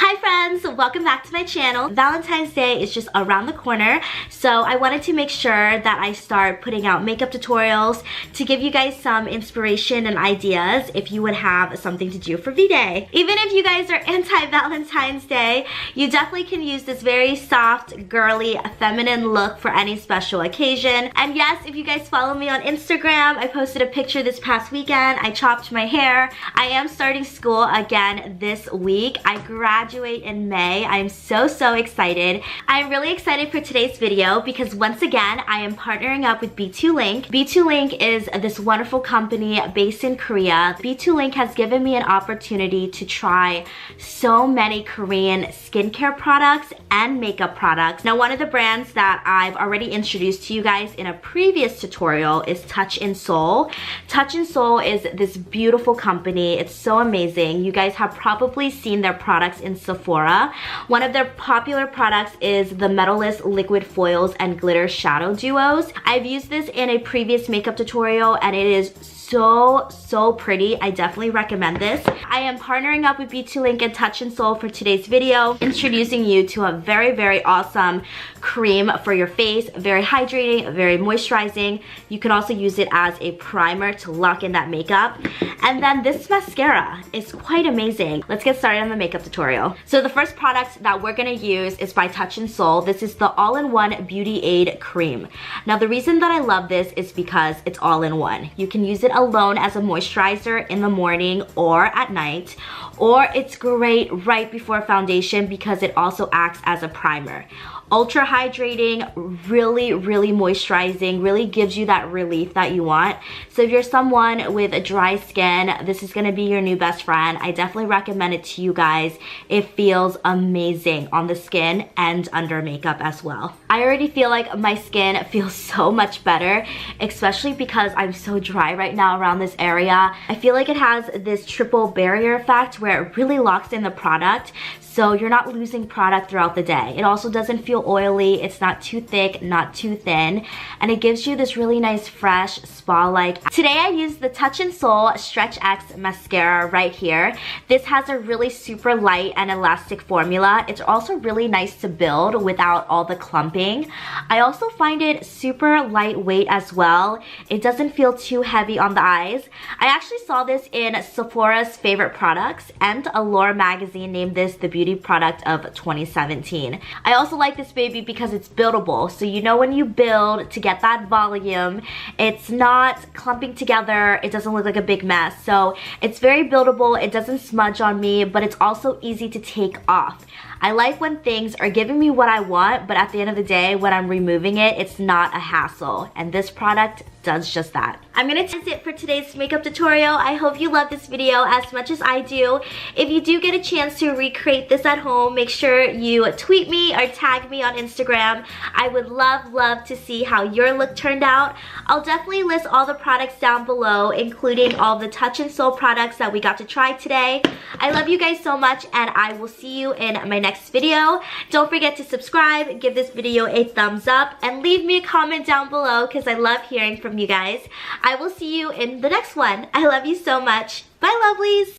Hi friends, welcome back to my channel. Valentine's Day is just around the corner, so I wanted to make sure that I start putting out makeup tutorials to give you guys some inspiration and ideas if you would have something to do for V-Day. Even if you guys are anti-Valentine's Day, you definitely can use this very soft, girly, feminine look for any special occasion. And yes, if you guys follow me on Instagram, I posted a picture this past weekend. I chopped my hair. I am starting school again this week. I graduate in May. I'm so excited. I'm really excited for today's video because once again, I am partnering up with B2Link. B2Link is this wonderful company based in Korea. B2Link has given me an opportunity to try so many Korean skincare products and makeup products. Now, one of the brands that I've already introduced to you guys in a previous tutorial is Touch in Seoul. Touch in Seoul is this beautiful company. It's so amazing. You guys have probably seen their products in Sephora. One of their popular products is the Metalist Liquid Foils and Glitter Shadow Duos. I've used this in a previous makeup tutorial and it is so pretty. I definitely recommend this. I am partnering up with B2Link and Touch in Seoul for today's video, introducing you to a very awesome cream for your face. Very hydrating, very moisturizing. You can also use it as a primer to lock in that makeup. And then this mascara is quite amazing. Let's get started on the makeup tutorial. So the first product that we're gonna use is by Touch in Seoul. This is the all-in-one Beauty Aid Cream. Now the reason that I love this is because it's all-in-one. You can use it alone as a moisturizer in the morning or at night, or it's great right before foundation because it also acts as a primer. Ultra hydrating, really moisturizing, really gives you that relief that you want. So if you're someone with a dry skin, this is gonna be your new best friend. I definitely recommend it to you guys. It feels amazing on the skin and under makeup as well. I already feel like my skin feels so much better, especially because I'm so dry right now around this area. I feel like it has this triple barrier effect where it really locks in the product, so you're not losing product throughout the day. It also doesn't feel oily, it's not too thick, not too thin, and it gives you this really nice, fresh, spa-like. Today I used the Touch in Seoul STRETCHEX mascara right here. This has a really super light and elastic formula. It's also really nice to build without all the clumping. I also find it super lightweight as well. It doesn't feel too heavy on the eyes. I actually saw this in Sephora's favorite products, and Allure magazine named this the beauty product of 2017. I also like this baby because it's buildable, so you know when you build to get that volume, it's not clumping together, it doesn't look like a big mess. So it's very buildable, it doesn't smudge on me, but it's also easy to take off. I like when things are giving me what I want, but at the end of the day, when I'm removing it, it's not a hassle. And this product does just that. I'm gonna test it for today's makeup tutorial. I hope you love this video as much as I do. If you do get a chance to recreate this at home, make sure you tweet me or tag me on Instagram. I would love to see how your look turned out. I'll definitely list all the products down below, including all the Touch in Seoul products that we got to try today. I love you guys so much, and I will see you in my next video. Don't forget to subscribe, give this video a thumbs up, and leave me a comment down below because I love hearing from you guys. I will see you in the next one. I love you so much. Bye, lovelies.